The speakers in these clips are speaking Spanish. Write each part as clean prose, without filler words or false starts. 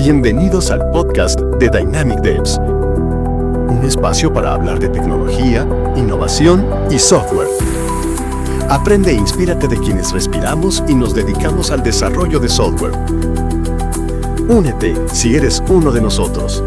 Bienvenidos al podcast de Dynamic Devs, un espacio para hablar de tecnología, innovación y software. Aprende e inspírate de quienes respiramos y nos dedicamos al desarrollo de software. Únete si eres uno de nosotros.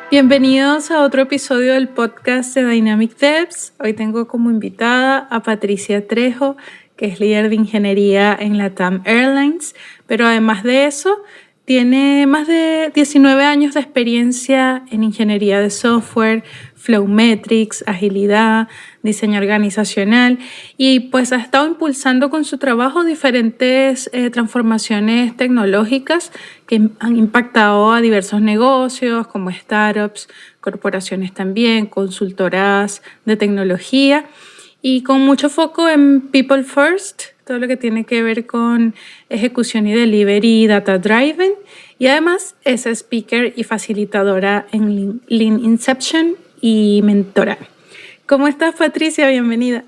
Bienvenidos a otro episodio del podcast de Dynamic Devs. Hoy tengo como invitada a Patricia Trejo, que es líder de ingeniería en LATAM Airlines, pero además de eso, tiene más de 19 años de experiencia en ingeniería de software, flow metrics, agilidad, diseño organizacional y pues ha estado impulsando con su trabajo diferentes transformaciones tecnológicas que han impactado a diversos negocios como startups, corporaciones también, consultoras de tecnología y con mucho foco en People First, todo lo que tiene que ver con ejecución y delivery y data driven. Y además es speaker y facilitadora en Lean Inception y mentora. ¿Cómo estás, Patricia? Bienvenida.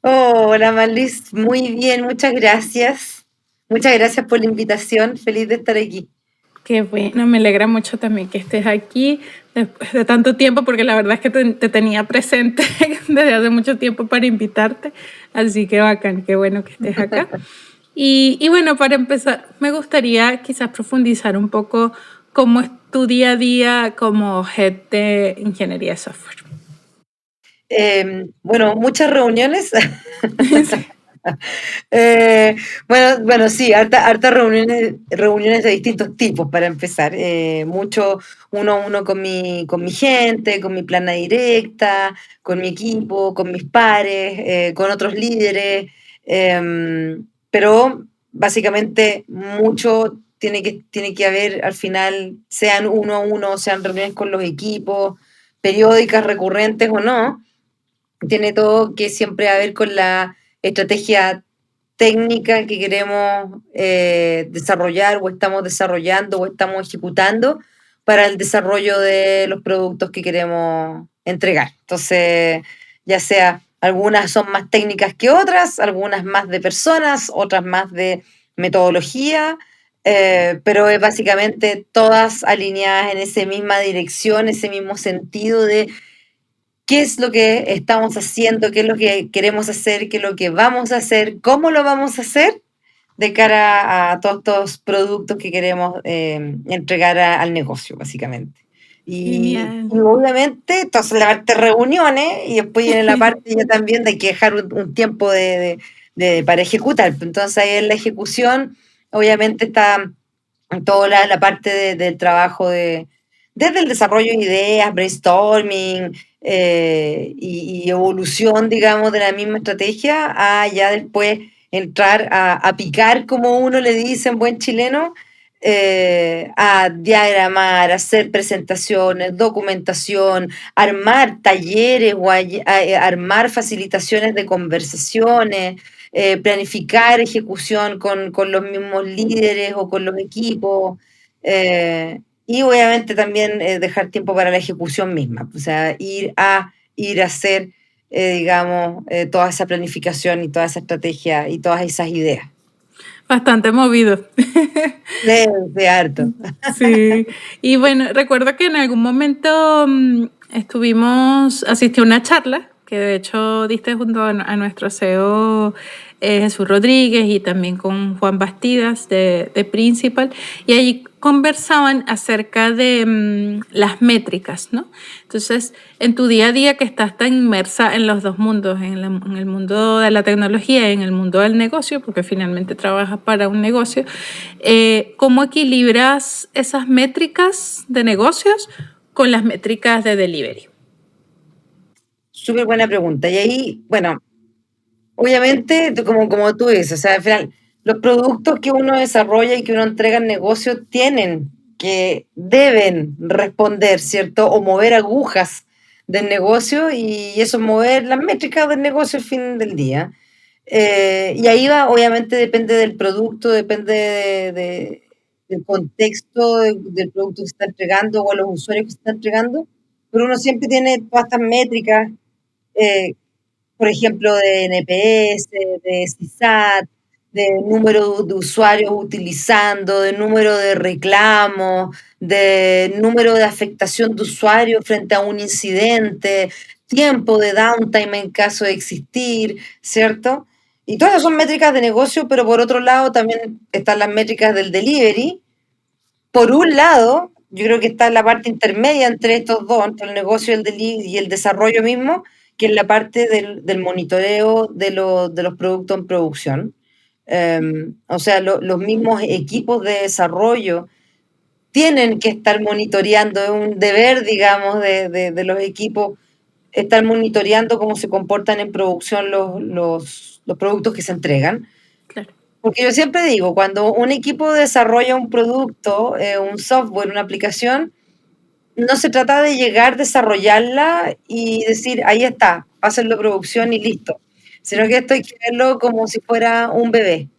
Hola, Marlis. Muy bien, muchas gracias. Muchas gracias por la invitación. Feliz de estar aquí. Qué bueno, me alegra mucho también que estés aquí después de tanto tiempo, porque la verdad es que te tenía presente desde hace mucho tiempo para invitarte, así que bacán, qué bueno que estés acá. Y bueno, para empezar, me gustaría quizás profundizar un poco cómo es tu día a día como head de ingeniería de software. Bueno, muchas reuniones. Sí. Bueno, sí, harta reuniones de distintos tipos para empezar. Mucho uno a uno con mi gente, con mi plana directa, con mi equipo, con mis pares, con otros líderes. Pero básicamente mucho tiene que haber al final, sean uno a uno, sean reuniones con los equipos, periódicas, recurrentes o no. Tiene todo que siempre ver con la estrategia técnica que queremos desarrollar o estamos desarrollando o estamos ejecutando para el desarrollo de los productos que queremos entregar. Entonces, ya sea algunas son más técnicas que otras, algunas más de personas, otras más de metodología, pero es básicamente todas alineadas en esa misma dirección, ese mismo sentido de qué es lo que estamos haciendo, qué es lo que queremos hacer, qué es lo que vamos a hacer, cómo lo vamos a hacer de cara a todos estos productos que queremos entregar al negocio, básicamente. Y obviamente, entonces la parte de reuniones y después viene la parte ya también de que dejar un tiempo para ejecutar. Entonces ahí en la ejecución, obviamente está toda la parte del trabajo desde el desarrollo de ideas, brainstorming y evolución, digamos, de la misma estrategia, a ya después entrar a picar, como uno le dice en buen chileno, a diagramar, hacer presentaciones, documentación, armar talleres o armar facilitaciones de conversaciones, planificar ejecución con los mismos líderes o con los equipos. Y obviamente también dejar tiempo para la ejecución misma, o sea, ir a hacer, digamos, toda esa planificación y toda esa estrategia y todas esas ideas. Bastante movido. De harto. Sí, y bueno, recuerdo que en algún momento asistí a una charla que de hecho diste junto a nuestro CEO Jesús Rodríguez y también con Juan Bastidas de Principal, y allí conversaban acerca de las métricas, ¿no? Entonces, en tu día a día que estás tan inmersa en los dos mundos, en el mundo de la tecnología y en el mundo del negocio, porque finalmente trabajas para un negocio, ¿cómo equilibras esas métricas de negocios con las métricas de delivery? Súper buena pregunta. Y ahí, bueno, obviamente, como tú dices, o sea, al final, los productos que uno desarrolla y que uno entrega al negocio deben responder, ¿cierto? O mover agujas del negocio y eso mover las métricas del negocio al fin del día. Y ahí va, obviamente depende del producto, depende del contexto del producto que se está entregando o a los usuarios que se está entregando, pero uno siempre tiene todas estas métricas, eh, por ejemplo, de NPS, de CSAT, de número de usuarios utilizando, de número de reclamos, de número de afectación de usuarios frente a un incidente, tiempo de downtime en caso de existir, ¿cierto? Y todas son métricas de negocio, pero por otro lado también están las métricas del delivery. Por un lado, yo creo que está la parte intermedia entre estos dos, entre el negocio y el desarrollo mismo, que es la parte del monitoreo de los productos en producción. O sea, los mismos equipos de desarrollo tienen que estar monitoreando, es un deber, digamos, de los equipos, estar monitoreando cómo se comportan en producción los productos que se entregan. Claro. Porque yo siempre digo, cuando un equipo desarrolla un producto, un software, una aplicación, no se trata de llegar, desarrollarla y decir, ahí está, pásenlo a producción y listo. Sino que esto hay que verlo como si fuera un bebé.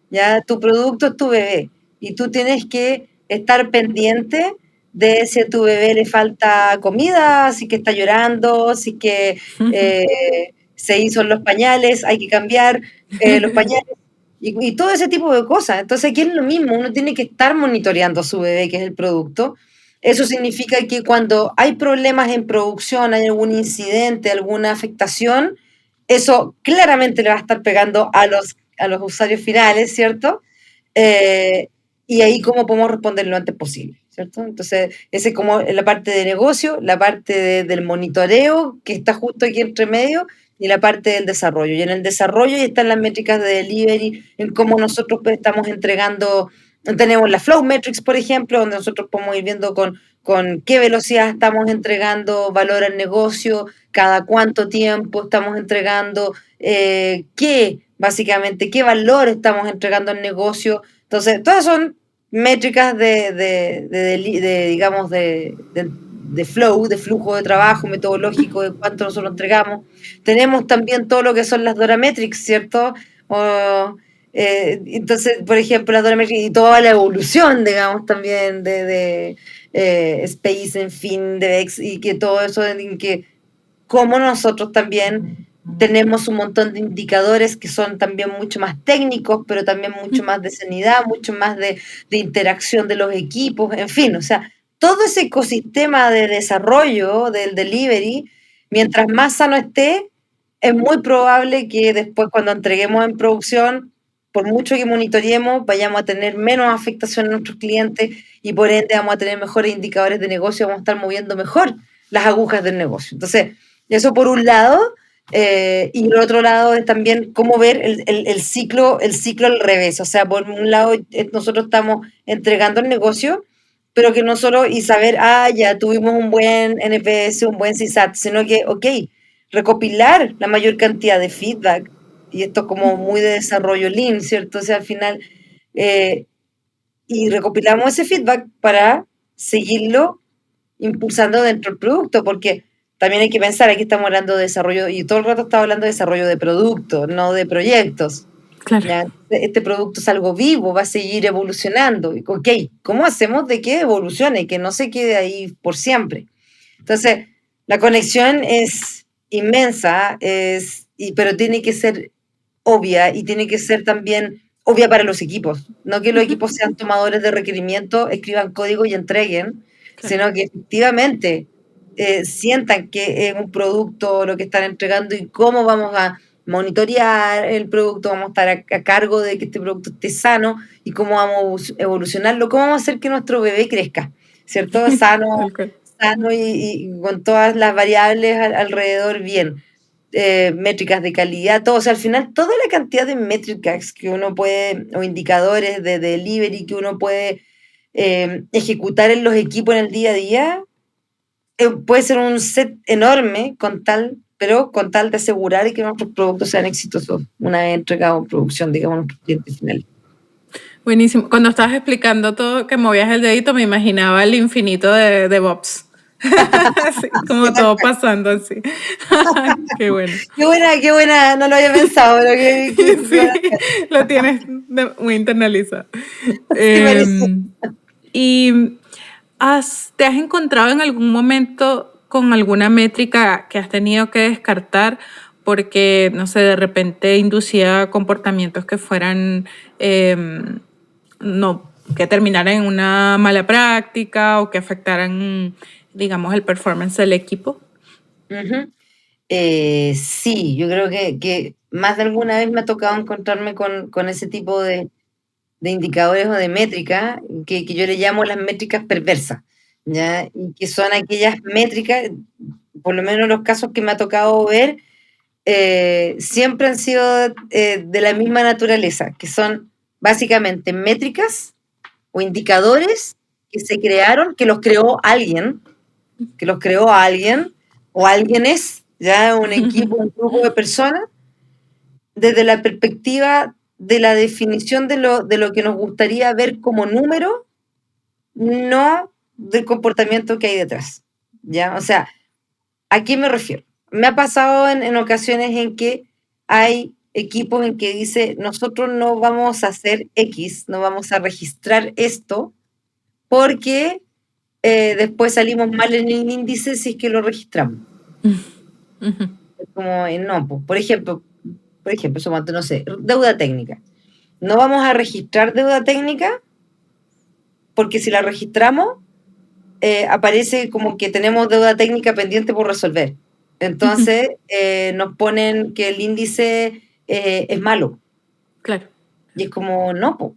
Ya tu producto es tu bebé y tú tienes que estar pendiente de si a tu bebé le falta comida, si que está llorando, si que se hizo los pañales, hay que cambiar los pañales y todo ese tipo de cosas. Entonces aquí es lo mismo, uno tiene que estar monitoreando a su bebé, que es el producto. Eso significa que cuando hay problemas en producción, hay algún incidente, alguna afectación, eso claramente le va a estar pegando a los usuarios finales, ¿cierto? Y ahí cómo podemos responder lo antes posible, ¿cierto? Entonces, esa es como la parte de negocio, la parte del monitoreo, que está justo aquí entre medio, y la parte del desarrollo. Y en el desarrollo están las métricas de delivery, en cómo nosotros pues, estamos entregando, tenemos la Flow Metrics, por ejemplo, donde nosotros podemos ir viendo con qué velocidad estamos entregando valor al negocio, cada cuánto tiempo estamos entregando, básicamente, qué valor estamos entregando al negocio. Entonces, todas son métricas digamos, de flow, de flujo de trabajo metodológico, de cuánto nosotros entregamos. Tenemos también todo lo que son las Dora Metrics, ¿cierto? Entonces, por ejemplo, las Dora Metrics y toda la evolución, digamos, también de Space, en fin, de X, y que todo eso, en que como nosotros también tenemos un montón de indicadores que son también mucho más técnicos, pero también mucho más de sanidad, mucho más de interacción de los equipos, en fin, o sea, todo ese ecosistema de desarrollo del delivery, mientras más sano esté, es muy probable que después cuando entreguemos en producción, por mucho que monitoreemos, vayamos a tener menos afectación a nuestros clientes y por ende vamos a tener mejores indicadores de negocio, vamos a estar moviendo mejor las agujas del negocio. Entonces, eso por un lado, y por otro lado es también cómo ver el ciclo al revés. O sea, por un lado nosotros estamos entregando el negocio, pero que no solo y saber, ya tuvimos un buen NPS, un buen CSAT, sino que, ok, recopilar la mayor cantidad de feedback, y esto como muy de desarrollo lean, ¿cierto? O sea, al final, y recopilamos ese feedback para seguirlo impulsando dentro del producto, porque también hay que pensar, aquí estamos hablando de desarrollo, y todo el rato estamos hablando de desarrollo de productos, no de proyectos. Claro. ¿Ya? Este producto es algo vivo, va a seguir evolucionando. Ok, ¿cómo hacemos de que evolucione, que no se quede ahí por siempre? Entonces, la conexión es inmensa, pero tiene que ser obvia y tiene que ser también obvia para los equipos. No que los equipos sean tomadores de requerimientos, escriban código y entreguen, sino que efectivamente sientan que es un producto lo que están entregando y cómo vamos a monitorear el producto, vamos a estar a cargo de que este producto esté sano y cómo vamos a evolucionarlo, cómo vamos a hacer que nuestro bebé crezca, ¿cierto? Sano y con todas las variables alrededor bien. Métricas de calidad, todo, o sea, al final toda la cantidad de métricas que uno puede, o indicadores de delivery que uno puede ejecutar en los equipos en el día a día, puede ser un set enorme pero con tal de asegurar que nuestros productos sean exitosos una vez entregados en producción, digamos, a nuestros clientes finales. Buenísimo. Cuando estabas explicando todo, que movías el dedito, me imaginaba el infinito de Bobs. Así, como todo pasando así. Qué bueno. Qué buena, no lo había pensado, pero sí, lo tienes muy internalizado. ¿Y te has encontrado en algún momento con alguna métrica que has tenido que descartar porque, no sé, de repente inducía comportamientos que fueran, no, que terminaran en una mala práctica o que afectaran, digamos, el performance del equipo. Ujú. Sí, yo creo que más de alguna vez me ha tocado encontrarme con ese tipo de indicadores o de métricas que yo le llamo las métricas perversas, ¿ya? Y que son aquellas métricas, por lo menos los casos que me ha tocado ver, siempre han sido de la misma naturaleza, que son básicamente métricas o indicadores que se crearon, que los creó alguien o alguienes, ya un equipo, un grupo de personas, desde la perspectiva de la definición de lo que nos gustaría ver como número, no del comportamiento que hay detrás. ¿Ya? O sea, ¿a qué me refiero? Me ha pasado en ocasiones en que hay equipos en que dice, nosotros no vamos a hacer X, no vamos a registrar esto, porque después salimos mal en el índice si es que lo registramos. Es como, no, pues, por ejemplo, suponte, no sé, deuda técnica. No vamos a registrar deuda técnica porque si la registramos, aparece como que tenemos deuda técnica pendiente por resolver. Entonces, nos ponen que el índice es malo. Claro. Y es como, no, po,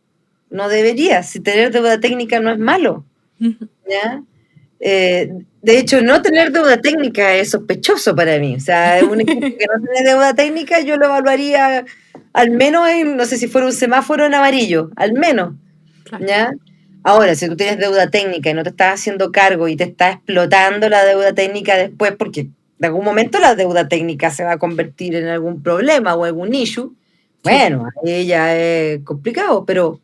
no debería. Si tener deuda técnica no es malo. ¿Ya? De hecho, no tener deuda técnica es sospechoso para mí. O sea, un equipo que no tiene deuda técnica, yo lo evaluaría al menos en, no sé si fuera un semáforo en amarillo, al menos. Claro. ¿Ya? Ahora, si tú tienes deuda técnica y no te estás haciendo cargo y te está explotando la deuda técnica después, porque de algún momento la deuda técnica se va a convertir en algún problema o algún issue, bueno, ahí ya es complicado, pero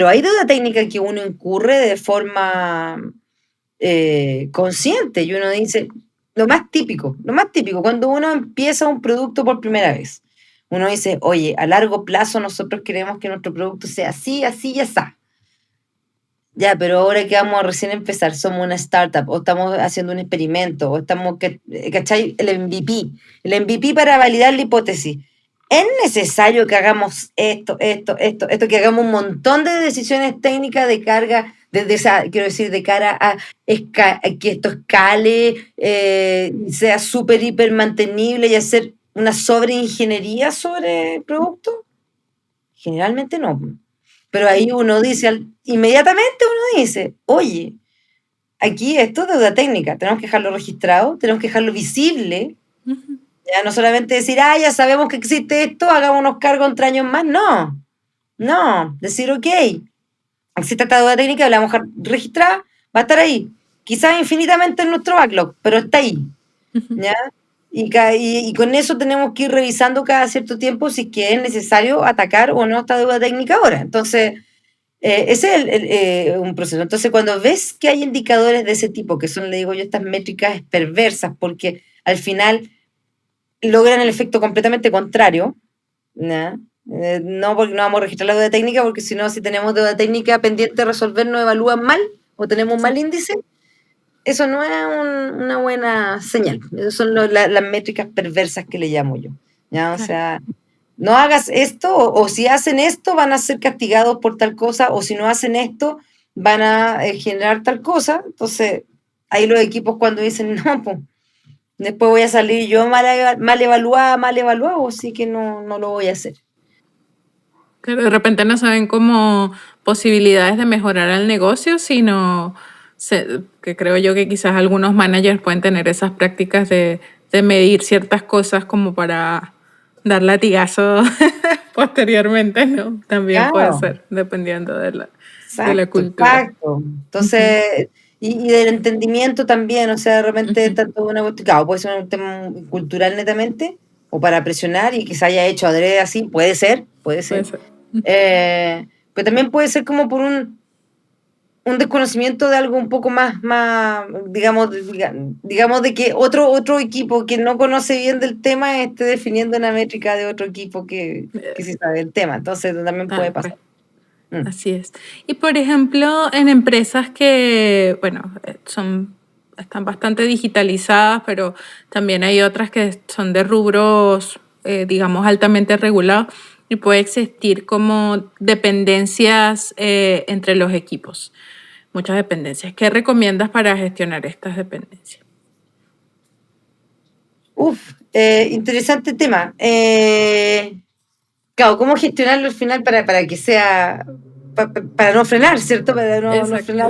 hay deuda técnica que uno incurre de forma consciente y uno dice, lo más típico, cuando uno empieza un producto por primera vez, uno dice, oye, a largo plazo nosotros queremos que nuestro producto sea así, así y así. Ya, pero ahora que vamos a recién empezar, somos una startup, o estamos haciendo un experimento, o estamos, ¿cachai? El MVP para validar la hipótesis. ¿Es necesario que hagamos esto, que hagamos un montón de decisiones técnicas de carga, quiero decir, de cara a que esto escale, sea súper, hiper mantenible y hacer una sobreingeniería sobre el producto? Generalmente no. Pero ahí uno dice, inmediatamente uno dice, oye, aquí esto es deuda técnica, tenemos que dejarlo registrado, tenemos que dejarlo visible, ya no solamente decir, ya sabemos que existe esto, hagámonos cargo entre años más, no, decir, ok, existe esta deuda técnica, la vamos a dejar registrada, va a estar ahí, quizás infinitamente en nuestro backlog, pero está ahí, ¿ya? Y con eso tenemos que ir revisando cada cierto tiempo si es que es necesario atacar o no esta deuda técnica ahora. Entonces, ese es un proceso. Entonces, cuando ves que hay indicadores de ese tipo, que son, le digo yo, estas métricas perversas, porque al final logran el efecto completamente contrario, ¿no? No porque no vamos a registrar la deuda técnica, porque si no, si tenemos deuda técnica pendiente de resolver, nos evalúan mal o tenemos un mal índice. Eso no es una buena señal. Esas son las métricas perversas que le llamo yo. ¿Ya? O sea, no hagas esto, o si hacen esto, van a ser castigados por tal cosa, o si no hacen esto, van a generar tal cosa. Entonces, ahí los equipos cuando dicen, no, pues, después voy a salir yo mal evaluado, así que no lo voy a hacer. Que de repente no saben como posibilidades de mejorar el negocio, sino que creo yo que quizás algunos managers pueden tener esas prácticas de medir ciertas cosas como para dar latigazo posteriormente, ¿no? También puede Claro. ser, dependiendo de la Exacto, cultura. exacto. Entonces, y del entendimiento también, o sea, de repente tanto una cuestión, claro, puede ser un tema cultural netamente, o para presionar y que se haya hecho adrede así, puede ser. Puede ser. Pero también puede ser como por un desconocimiento de algo un poco más digamos de que otro equipo que no conoce bien del tema esté definiendo una métrica de otro equipo que sí sabe el tema. Entonces también puede pasar. Así es. Y por ejemplo, en empresas que, bueno, son están bastante digitalizadas, pero también hay otras que son de rubros, digamos, altamente regulados y puede existir como dependencias entre los equipos, muchas dependencias. ¿Qué recomiendas para gestionar estas dependencias? Interesante tema. Claro, ¿cómo gestionarlo al final para que sea, para no frenar, ¿cierto? Para no frenar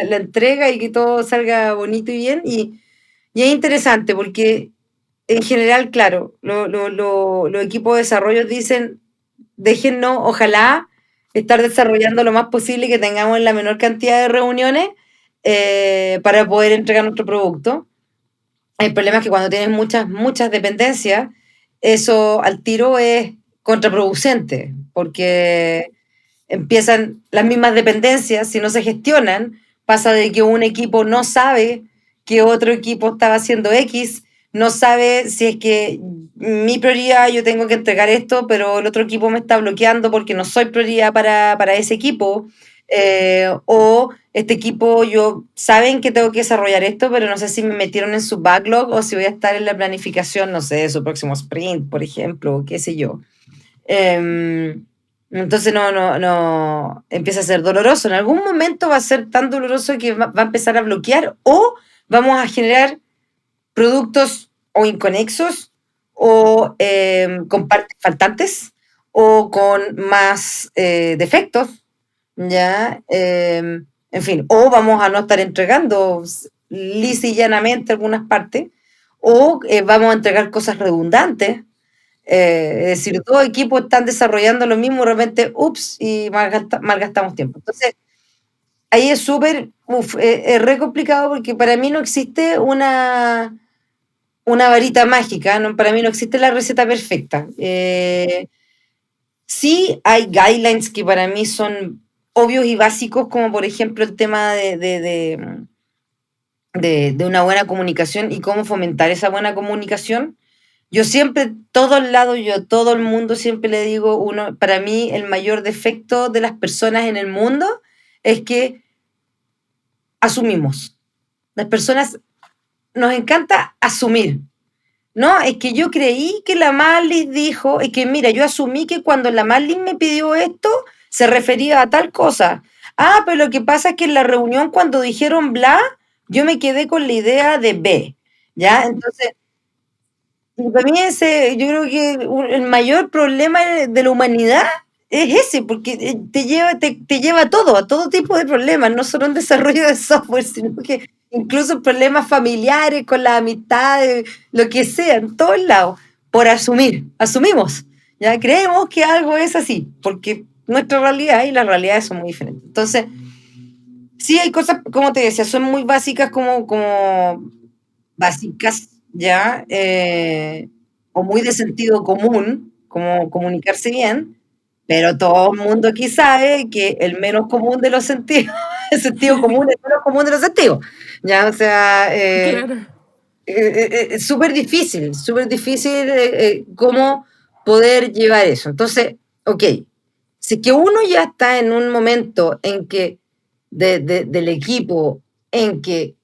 la entrega y que todo salga bonito y bien. Y es interesante porque en general, claro, los equipos de desarrollo dicen, déjennos, ojalá, estar desarrollando lo más posible, que tengamos la menor cantidad de reuniones para poder entregar nuestro producto. El problema es que cuando tienes muchas dependencias, eso al tiro es contraproducente, porque empiezan las mismas dependencias, si no se gestionan, pasa de que un equipo no sabe que otro equipo estaba haciendo X, no sabe si es que mi prioridad, yo tengo que entregar esto, pero el otro equipo me está bloqueando porque no soy prioridad para ese equipo, o este equipo, saben que tengo que desarrollar esto, pero no sé si me metieron en su backlog o si voy a estar en la planificación, no sé, de su próximo sprint, por ejemplo, o qué sé yo. Entonces no empieza a ser doloroso. En algún momento va a ser tan doloroso que va a empezar a bloquear, o vamos a generar productos o inconexos o con partes faltantes o con más defectos, ¿ya? En fin, o vamos a no estar entregando lisa y llanamente algunas partes, o vamos a entregar cosas redundantes. Es decir, dos equipos están desarrollando lo mismo, de repente, ups, y malgastamos tiempo. Entonces, ahí es súper, es re complicado porque para mí no existe una varita mágica, ¿no? Para mí no existe la receta perfecta. Sí hay guidelines que para mí son obvios y básicos, como por ejemplo el tema de una buena comunicación y cómo fomentar esa buena comunicación. Yo siempre, todos lados, todo el mundo siempre le digo, para mí el mayor defecto de las personas en el mundo es que asumimos. Las personas nos encanta asumir. No, es que yo creí que la Marlis dijo, es que mira, yo asumí que cuando la Marlis me pidió esto, se refería a tal cosa. Ah, pero lo que pasa es que en la reunión cuando dijeron bla, yo me quedé con la idea de B, ¿ya? Entonces, para mí yo creo que el mayor problema de la humanidad es ese, porque te lleva a todo tipo de problemas, no solo en desarrollo de software, sino que incluso problemas familiares, con las amistades, lo que sea, en todos lados, por asumimos, ya creemos que algo es así, porque nuestra realidad y las realidades son muy diferentes. Entonces, sí hay cosas, como te decía, son muy básicas como básicas, ya, o muy de sentido común, como comunicarse bien, pero todo el mundo aquí sabe que el menos común de los sentidos, el sentido común es el menos común de los sentidos, ya, o sea, Claro. es súper difícil cómo poder llevar eso. Entonces, ok, si que uno ya está en un momento en que del equipo en que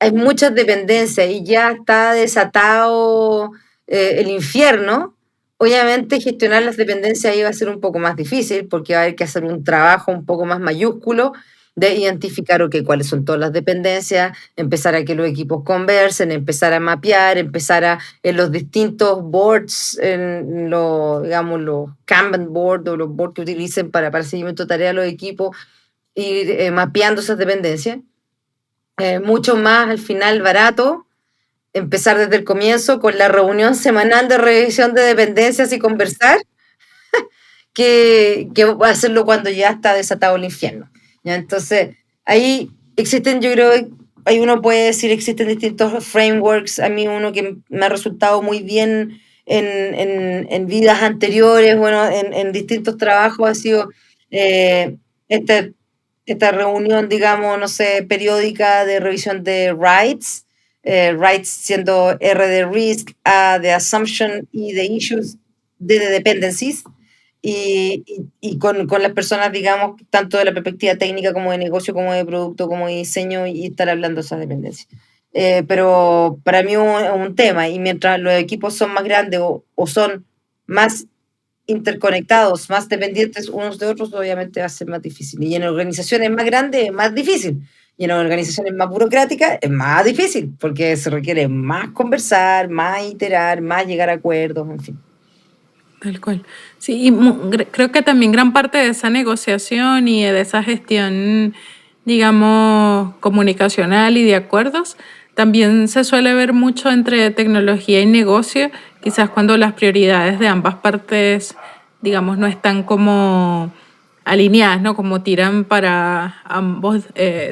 hay muchas dependencias y ya está desatado el infierno, obviamente gestionar las dependencias ahí va a ser un poco más difícil porque va a haber que hacer un trabajo un poco más mayúsculo de identificar, ok, cuáles son todas las dependencias, empezar a que los equipos conversen, empezar a mapear, en los distintos boards, digamos, los Kanban board o los boards que utilicen para el seguimiento de tareas de los equipos, ir mapeando esas dependencias. Mucho más al final barato empezar desde el comienzo con la reunión semanal de revisión de dependencias y conversar que hacerlo cuando ya está desatado el infierno, ¿ya? Entonces, ahí existen, yo creo, ahí uno puede decir, existen distintos frameworks. A mí uno que me ha resultado muy bien en vidas anteriores, bueno, en distintos trabajos ha sido esta reunión, digamos, no sé, periódica de revisión de rights, rights siendo R de risk, A de assumption y de issues, D de dependencies. y con las personas, digamos, tanto de la perspectiva técnica como de negocio, como de producto, como de diseño, y estar hablando de esas dependencias. Pero para mí es un tema, y mientras los equipos son más grandes o son más interconectados, más dependientes unos de otros, obviamente va a ser más difícil. Y en organizaciones más grandes es más difícil. Y en organizaciones más burocráticas es más difícil, porque se requiere más conversar, más iterar, más llegar a acuerdos, en fin. Tal cual. Sí, y creo que también gran parte de esa negociación y de esa gestión, digamos, comunicacional y de acuerdos, también se suele ver mucho entre tecnología y negocio, quizás cuando las prioridades de ambas partes, digamos, no están como alineadas, ¿no? Como tiran para ambos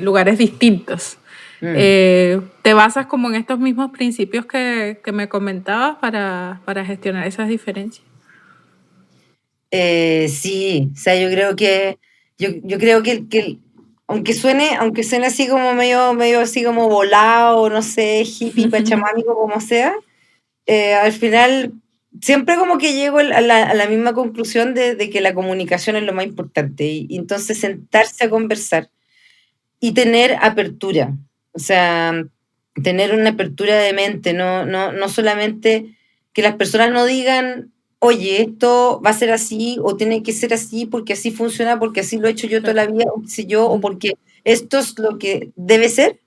lugares distintos. ¿Te basas como en estos mismos principios que me comentabas para gestionar esas diferencias? Sí, o sea, yo creo que aunque suene así como medio así como volado, no sé, hippie, pachamámico, como sea, al final siempre como que llego a la misma conclusión de que la comunicación es lo más importante. Y entonces sentarse a conversar y tener apertura, o sea, tener una apertura de mente, no solamente que las personas no digan, oye, esto va a ser así o tiene que ser así porque así funciona, porque así lo he hecho yo toda la vida, o qué sé yo, o porque esto es lo que debe ser.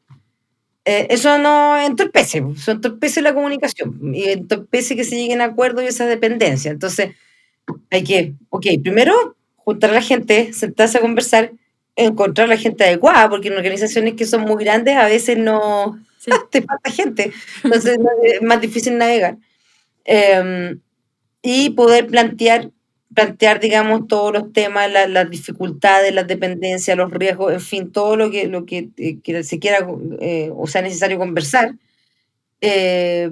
Eso no entorpece, eso entorpece la comunicación y entorpece que se lleguen a acuerdos y esa dependencia. Entonces, hay que, ok, primero juntar a la gente, sentarse a conversar, encontrar a la gente adecuada, porque en organizaciones que son muy grandes a veces no Sí. te falta gente, entonces es más difícil navegar. Eh, y poder plantear, digamos, todos los temas, las dificultades, las dependencias, los riesgos, en fin, todo que se quiera o sea necesario conversar. Eh,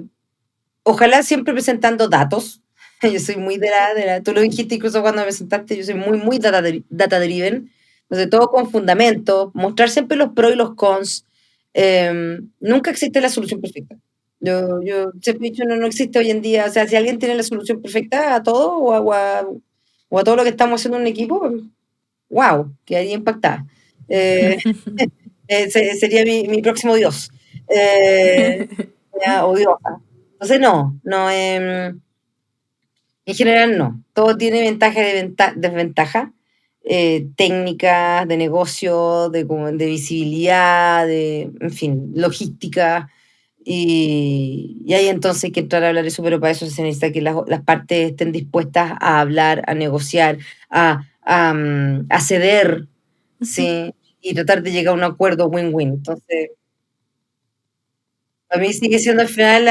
Ojalá siempre presentando datos. Yo soy muy tú lo dijiste incluso cuando me presentaste, yo soy muy data driven, entonces todo con fundamento, mostrar siempre los pros y los cons. Nunca existe la solución perfecta. Yo siempre he dicho, no existe hoy en día, o sea, si alguien tiene la solución perfecta a todo o a todo lo que estamos haciendo en un equipo, wow, quedaría impactada. Eh, sería mi próximo Dios. O diosa. Entonces, en general no. Todo tiene ventaja y desventaja. Técnicas, de negocio, de visibilidad, en fin, logística. Y ahí entonces hay que entrar a hablar eso, pero para eso se necesita que las partes estén dispuestas a hablar, a negociar, a ceder, ¿sí? Y tratar de llegar a un acuerdo win-win. Entonces, a mí sigue siendo al final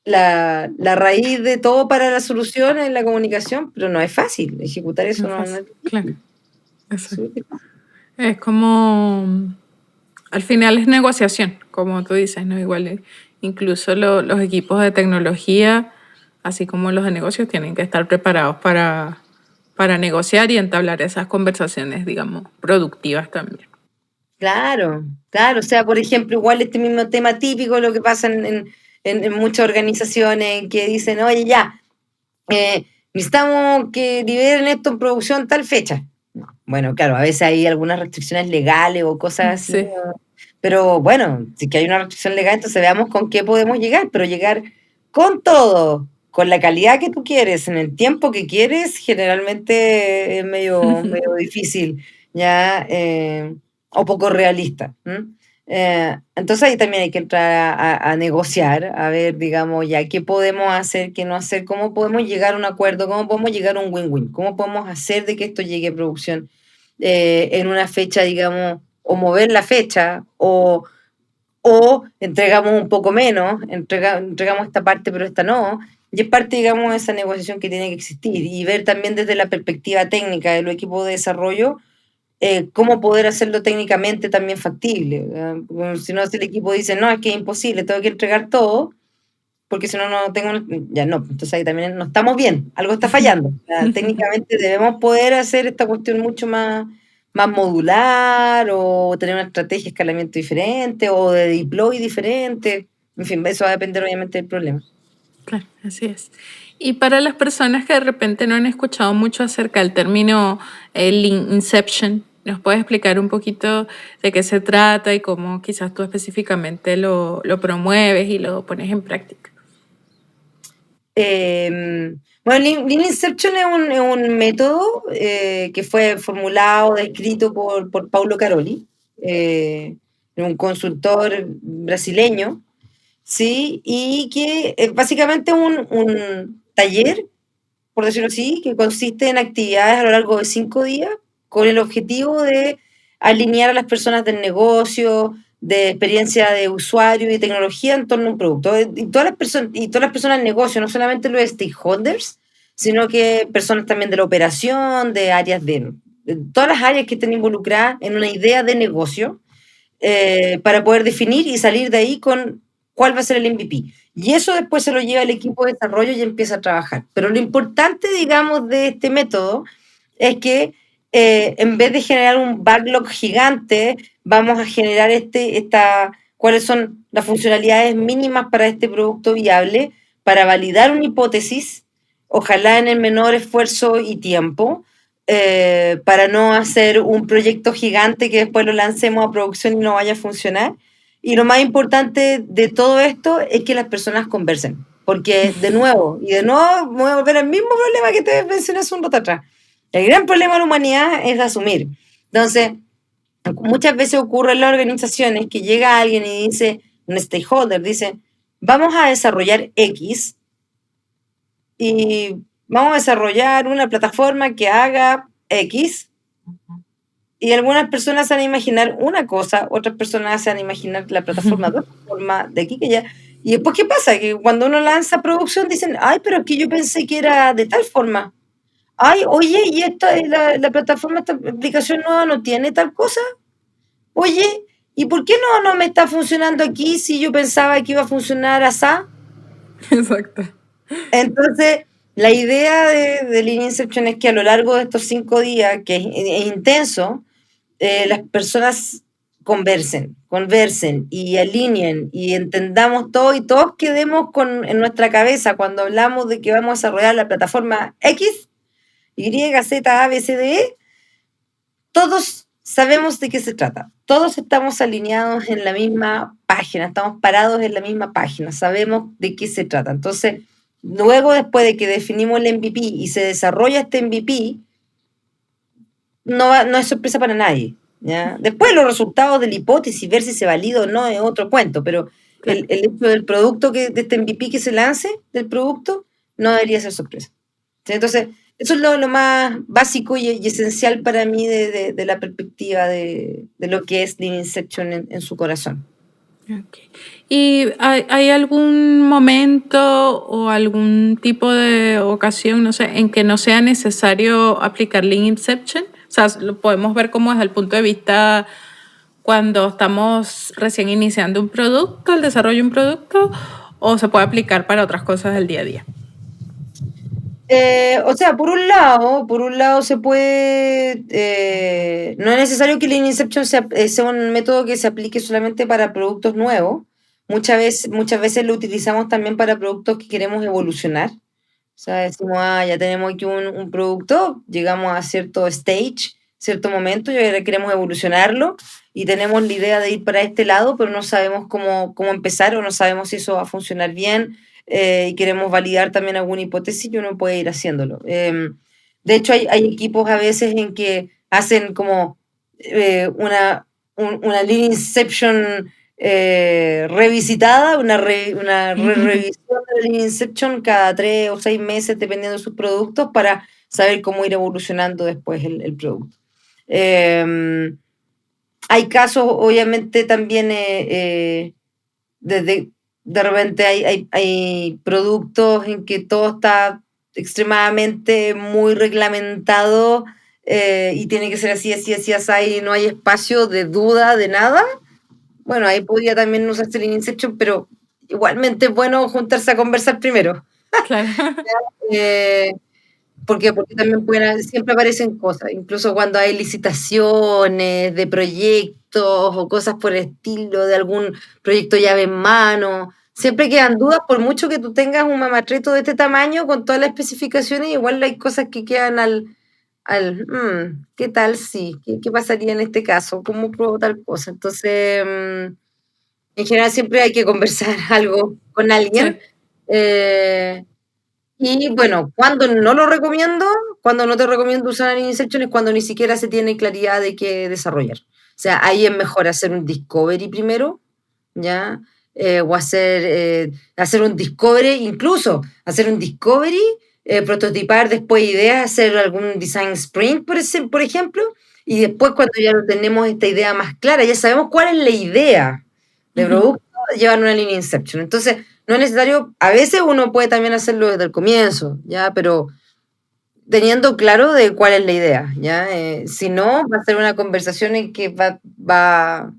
la raíz de todo para la solución en la comunicación, pero no es fácil. Ejecutar eso No no fácil, es claro. difícil. Exacto. Sí. Es como, al final es negociación, como tú dices, ¿no? Igual, incluso los equipos de tecnología, así como los de negocios, tienen que estar preparados para negociar y entablar esas conversaciones, digamos, productivas también. Claro, claro. O sea, por ejemplo, igual este mismo tema típico, lo que pasa en muchas organizaciones que dicen, oye, ya, necesitamos que liberen esto en producción tal fecha. Bueno, claro, a veces hay algunas restricciones legales o cosas así, Sí. pero bueno, si que hay una restricción legal, entonces veamos con qué podemos llegar, pero llegar con todo, con la calidad que tú quieres, en el tiempo que quieres, generalmente es medio difícil, ya, o poco realista. Entonces ahí también hay que entrar a negociar, a ver, digamos, ya qué podemos hacer, qué no hacer, cómo podemos llegar a un acuerdo, cómo podemos llegar a un win-win, cómo podemos hacer de que esto llegue a producción en una fecha, digamos, o mover la fecha, o entregamos un poco menos, entregamos esta parte pero esta no, y es parte, digamos, de esa negociación que tiene que existir, y ver también desde la perspectiva técnica de los equipos de desarrollo, cómo poder hacerlo técnicamente también factible. Si no, si el equipo dice, no, es que es imposible, tengo que entregar todo, porque si no, no tengo, ya no, entonces ahí también no estamos bien, algo está fallando. O sea, técnicamente debemos poder hacer esta cuestión mucho más modular o tener una estrategia de escalamiento diferente o de deploy diferente. En fin, eso va a depender obviamente del problema. Claro, así es. Y para las personas que de repente no han escuchado mucho acerca del término Lean Inception, ¿nos puedes explicar un poquito de qué se trata y cómo quizás tú específicamente lo promueves y lo pones en práctica? Bueno, Lean Inception es un método que fue formulado, descrito por Paulo Caroli, un consultor brasileño, ¿sí? Y que es básicamente un taller, por decirlo así, que consiste en actividades a lo largo de 5 días con el objetivo de alinear a las personas del negocio, de experiencia de usuario y tecnología en torno a un producto. Y todas las personas del negocio, no solamente los stakeholders, sino que personas también de la operación, de áreas de todas las áreas que estén involucradas en una idea de negocio, para poder definir y salir de ahí con cuál va a ser el MVP. Y eso después se lo lleva el equipo de desarrollo y empieza a trabajar. Pero lo importante, digamos, de este método es que en vez de generar un backlog gigante, vamos a generar cuáles son las funcionalidades mínimas para este producto viable, para validar una hipótesis, ojalá en el menor esfuerzo y tiempo, para no hacer un proyecto gigante que después lo lancemos a producción y no vaya a funcionar. Y lo más importante de todo esto es que las personas conversen. Porque de nuevo voy a volver al mismo problema que te mencioné hace un rato atrás. El gran problema de la humanidad es asumir. Entonces, muchas veces ocurre en las organizaciones que llega alguien y dice, un stakeholder dice, vamos a desarrollar X y vamos a desarrollar una plataforma que haga X. Y algunas personas se van a imaginar una cosa, otras personas se van a imaginar la plataforma de otra forma, de aquí que allá. Y después, ¿qué pasa? Que cuando uno lanza producción dicen, ay, pero es que yo pensé que era de tal forma. Ay, oye, y la plataforma, esta aplicación nueva no tiene tal cosa. Oye, ¿y por qué no me está funcionando aquí si yo pensaba que iba a funcionar así? Exacto. Entonces, la idea de Lean Inception es que a lo largo de estos 5 días, que es intenso, las personas conversen y alineen y entendamos todo y todos quedemos en nuestra cabeza cuando hablamos de que vamos a desarrollar la plataforma X, Y, Z, A, B, C, D, E, todos sabemos de qué se trata. Todos estamos alineados en la misma página, estamos parados en la misma página, sabemos de qué se trata. Entonces, luego después de que definimos el MVP y se desarrolla este MVP, no es sorpresa para nadie, ¿ya? Después los resultados de la hipótesis, ver si se valida o no, es otro cuento, pero el hecho del producto, de este MVP que se lance, del producto, no debería ser sorpresa. ¿Sí? Entonces, eso es lo más básico y esencial para mí de la perspectiva de lo que es Lean Inception en su corazón. Okay. ¿Y hay algún momento o algún tipo de ocasión, no sé, en que no sea necesario aplicar Lean Inception? O sea, lo podemos ver como desde el punto de vista cuando estamos recién iniciando un producto, el desarrollo de un producto, o se puede aplicar para otras cosas del día a día. O sea, por un lado se puede, no es necesario que Lean Inception sea un método que se aplique solamente para productos nuevos. Muchas veces lo utilizamos también para productos que queremos evolucionar. O sea, decimos, ya tenemos aquí un producto, llegamos a cierto stage, cierto momento, y ahora queremos evolucionarlo y tenemos la idea de ir para este lado, pero no sabemos cómo empezar o no sabemos si eso va a funcionar bien. Y queremos validar también alguna hipótesis y uno puede ir haciéndolo. De hecho, hay equipos a veces en que hacen como una Lean Inception revisitada, una revisión de Lean Inception cada 3 o 6 meses, dependiendo de sus productos, para saber cómo ir evolucionando después el producto. Hay casos, obviamente, también de repente hay productos en que todo está extremadamente muy reglamentado y tiene que ser así, y no hay espacio de duda de nada. Bueno, ahí podría también usarse el Inception, pero igualmente es bueno juntarse a conversar primero. Claro. Porque también siempre aparecen cosas, incluso cuando hay licitaciones de proyectos o cosas por el estilo, de algún proyecto llave en mano, siempre quedan dudas, por mucho que tú tengas un mamotreto de este tamaño, con todas las especificaciones, igual hay cosas que quedan ¿qué tal si? ¿Qué pasaría en este caso? ¿Cómo pruebo tal cosa? Entonces, en general siempre hay que conversar algo con alguien. Sí. Y bueno, cuando no lo recomiendo, cuando no te recomiendo usar Lean Inception es cuando ni siquiera se tiene claridad de qué desarrollar. O sea, ahí es mejor hacer un discovery primero, ¿ya? O hacer un discovery, incluso hacer un discovery, prototipar después ideas, hacer algún design sprint, por ejemplo, y después cuando ya no tenemos esta idea más clara, ya sabemos cuál es la idea de producto, llevar una Lean Inception. Entonces, no es necesario, a veces uno puede también hacerlo desde el comienzo, ¿ya? Pero teniendo claro de cuál es la idea, ¿ya? Si no, va a ser una conversación en que va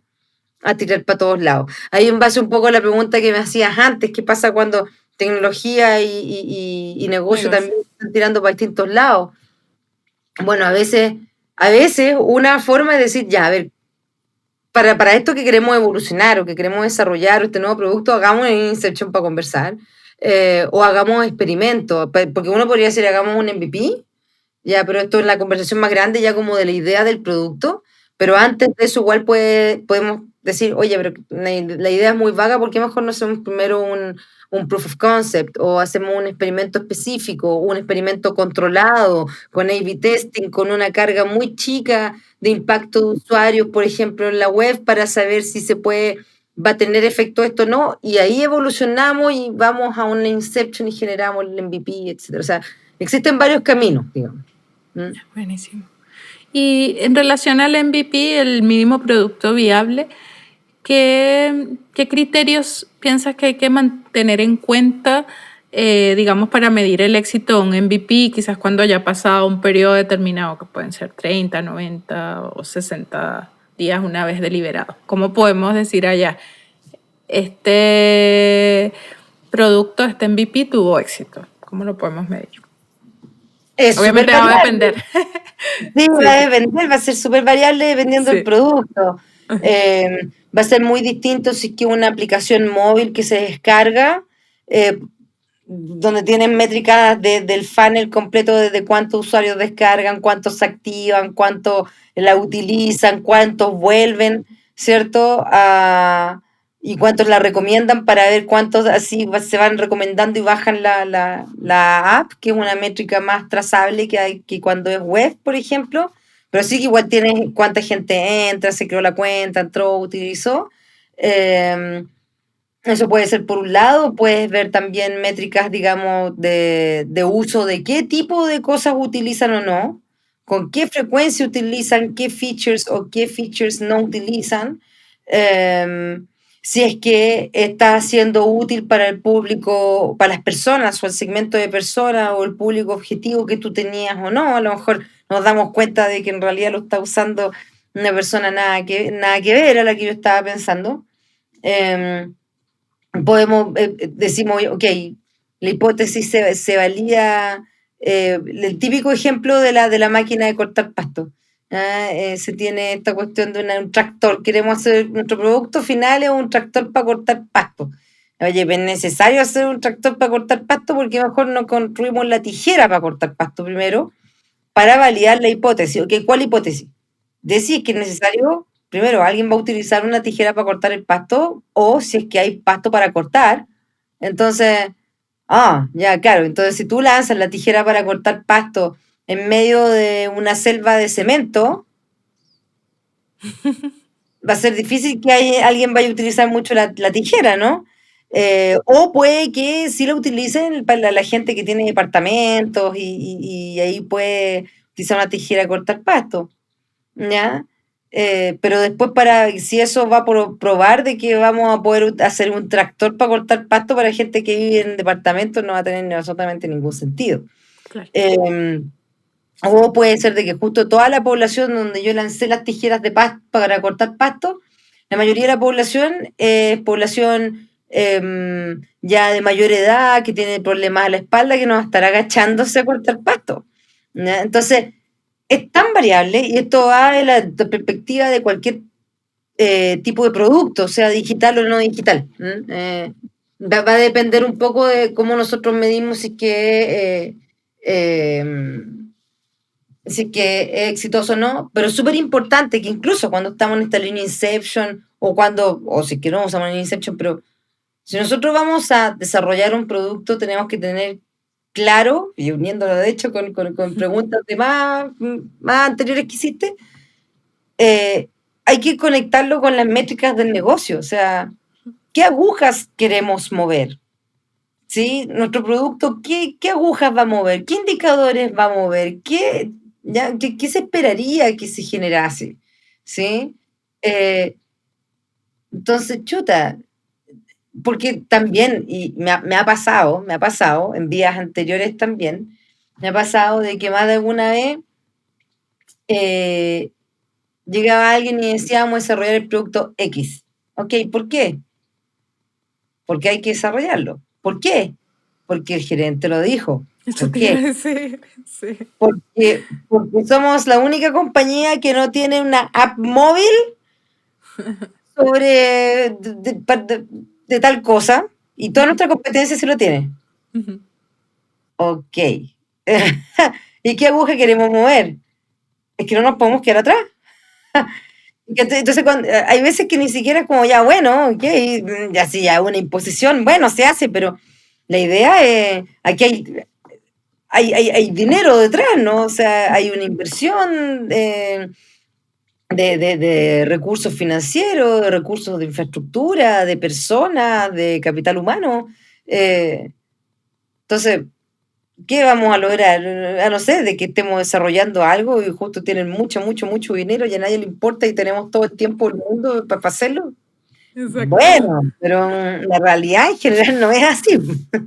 a tirar para todos lados. Ahí en base un poco a la pregunta que me hacías antes, ¿qué pasa cuando tecnología y negocio también están tirando para distintos lados? Bueno, a veces una forma es decir, ya, a ver, para esto que queremos evolucionar o que queremos desarrollar este nuevo producto, hagamos una Inception para conversar, o hagamos experimentos, porque uno podría decir, hagamos un MVP, ya, pero esto es la conversación más grande ya como de la idea del producto, pero antes de eso igual podemos decir, oye, pero la idea es muy vaga, ¿por qué mejor no hacemos primero un proof of concept o hacemos un experimento específico, un experimento controlado, con A/B testing, con una carga muy chica de impacto de usuarios, por ejemplo, en la web, para saber si va a tener efecto esto o no, y ahí evolucionamos y vamos a una Inception y generamos el MVP, etc. O sea, existen varios caminos, digamos. Buenísimo. Y en relación al MVP, el mínimo producto viable, ¿qué criterios piensas que hay que mantener en cuenta, digamos, para medir el éxito de un MVP, quizás cuando haya pasado un periodo determinado, que pueden ser 30, 90 o 60 días una vez deliberado? ¿Cómo podemos decir allá, este producto, este MVP tuvo éxito? ¿Cómo lo podemos medir? Es Obviamente va a depender. Sí, va a depender, va a ser súper variable dependiendo del producto. Va a ser muy distinto si es que una aplicación móvil que se descarga, donde tienen métricas del funnel completo de cuántos usuarios descargan, cuántos se activan, cuántos la utilizan, cuántos vuelven, ¿cierto? Y cuántos la recomiendan, para ver cuántos así se van recomendando y bajan la app, que es una métrica más trazable que cuando es web, por ejemplo. Pero sí que igual tienes cuánta gente entra, se creó la cuenta, entró, utilizó. Eso puede ser por un lado. Puedes ver también métricas, digamos, de uso, de qué tipo de cosas utilizan o no, con qué frecuencia utilizan, qué features o qué features no utilizan. Si es que está siendo útil para el público, para las personas o el segmento de personas o el público objetivo que tú tenías o no. A lo mejor nos damos cuenta de que en realidad lo está usando una persona nada que ver a la que yo estaba pensando. Decimos, ok, la hipótesis se valida, el típico ejemplo de la máquina de cortar pasto. Se tiene esta cuestión de un tractor, queremos hacer nuestro producto final es un tractor para cortar pasto. Oye, ¿es necesario hacer un tractor para cortar pasto? Porque mejor no construimos la tijera para cortar pasto primero, para validar la hipótesis. Okay, ¿cuál hipótesis? Decir que es necesario, primero, alguien va a utilizar una tijera para cortar el pasto, o si es que hay pasto para cortar. Entonces, ya, claro, entonces si tú lanzas la tijera para cortar pasto en medio de una selva de cemento, va a ser difícil que alguien vaya a utilizar mucho la tijera, ¿no? O puede que sí la utilicen para la gente que tiene departamentos y ahí puede utilizar una tijera a cortar pasto, ¿ya? Pero después, si eso va a probar de que vamos a poder hacer un tractor para cortar pasto para gente que vive en departamentos, no va a tener absolutamente ningún sentido. Claro. O puede ser de que justo toda la población donde yo lancé las tijeras de pasto para cortar pasto, la mayoría de la población es población ya de mayor edad, que tiene problemas a la espalda, que no va a estar agachándose a cortar pasto, ¿ya? Entonces, es tan variable, y esto va de la perspectiva de cualquier tipo de producto, sea digital o no digital. va a depender un poco de cómo nosotros medimos si que es exitoso o no, pero es súper importante que incluso cuando estamos en esta línea Inception o si que no usamos línea Inception, pero si nosotros vamos a desarrollar un producto, tenemos que tener claro, y uniéndolo de hecho con preguntas de más anteriores que hiciste, hay que conectarlo con las métricas del negocio, o sea, ¿qué agujas queremos mover? ¿Sí? Nuestro producto, ¿qué agujas va a mover? ¿Qué indicadores va a mover? ¿Qué se esperaría que se generase? ¿Sí? Entonces, chuta, porque también, y me ha pasado en días anteriores también, me ha pasado de que más de alguna vez llegaba alguien y decía, vamos a desarrollar el producto X. Ok, ¿por qué? Porque hay que desarrollarlo. ¿Por qué? Porque el gerente lo dijo. Eso ¿Por te iba a qué? decir, sí. Porque somos la única compañía que no tiene una app móvil sobre de tal cosa y toda nuestra competencia sí lo tiene. Ujú. Ok. ¿Y qué aguja queremos mover? Es que no nos podemos quedar atrás. Entonces, hay veces que ni siquiera es como, ya, bueno, ok, ya sí, ya una imposición, bueno, se hace, pero la idea es, aquí hay dinero detrás, ¿no? O sea, hay una inversión de recursos financieros, de recursos de infraestructura, de personas, de capital humano. Entonces, ¿qué vamos a lograr? A no ser de que estemos desarrollando algo y justo tienen mucho dinero y a nadie le importa y tenemos todo el tiempo del mundo para hacerlo. Exacto. Bueno, pero la realidad en general no es así.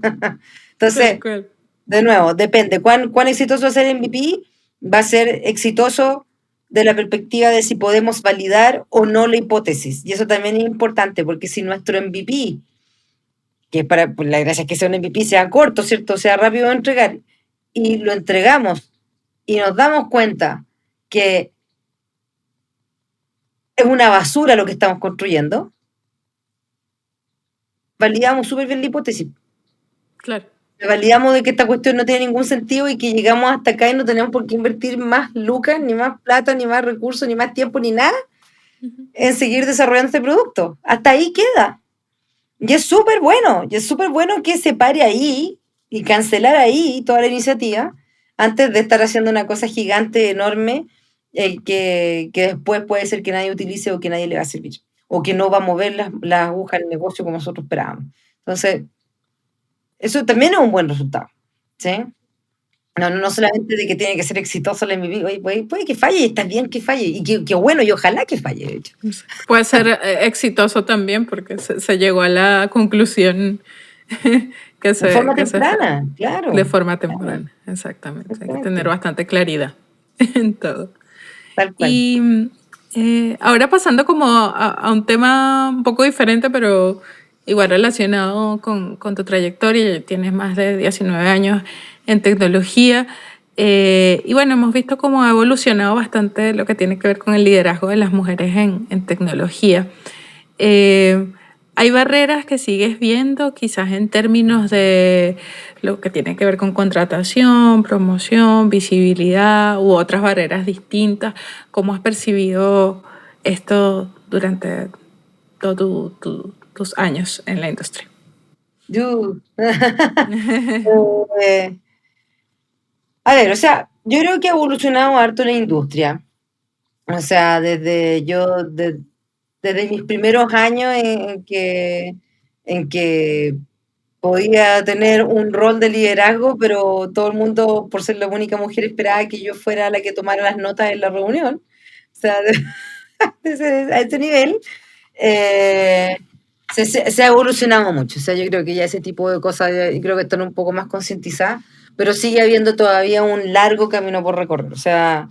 Tal Entonces, cual. de nuevo, depende. ¿Cuán exitoso va a ser el MVP? Va a ser exitoso de la perspectiva de si podemos validar o no la hipótesis. Y eso también es importante, porque si nuestro MVP, que es pues la gracia es que sea un MVP, sea corto, ¿cierto? Sea rápido de entregar, y lo entregamos y nos damos cuenta que es una basura lo que estamos construyendo, validamos súper bien la hipótesis. Claro. Validamos de que esta cuestión no tiene ningún sentido y que llegamos hasta acá y no tenemos por qué invertir más lucas, ni más plata, ni más recursos, ni más tiempo, ni nada en seguir desarrollando este producto. Hasta ahí queda. Y es súper bueno que se pare ahí y cancelar ahí toda la iniciativa antes de estar haciendo una cosa gigante, enorme, que después puede ser que nadie utilice o que nadie le va a servir. O que no va a mover las agujas del negocio como nosotros esperábamos. Entonces, eso también es un buen resultado, ¿sí? No solamente de que tiene que ser exitoso el MVP, oye, puede que falle y está bien que falle, y que bueno, y ojalá que falle, de hecho. Puede ser exitoso también porque se llegó a la conclusión que De forma se temprana, claro. de forma temprana, exactamente. Hay que tener bastante claridad en todo. Tal cual. Y ahora pasando como a un tema un poco diferente, pero igual relacionado con tu trayectoria, tienes más de 19 años en tecnología. Y bueno, hemos visto cómo ha evolucionado bastante lo que tiene que ver con el liderazgo de las mujeres en tecnología. ¿Hay barreras que sigues viendo, quizás en términos de lo que tiene que ver con contratación, promoción, visibilidad u otras barreras distintas? ¿Cómo has percibido esto durante todos tus años en la industria? A ver, o sea, yo creo que ha evolucionado harto la industria. O sea, desde mis primeros años en que podía tener un rol de liderazgo, pero todo el mundo, por ser la única mujer, esperaba que yo fuera la que tomara las notas en la reunión. O sea, a ese nivel, se ha evolucionado mucho. O sea, yo creo que ya ese tipo de cosas, creo que están un poco más concientizadas, pero sigue habiendo todavía un largo camino por recorrer. O sea,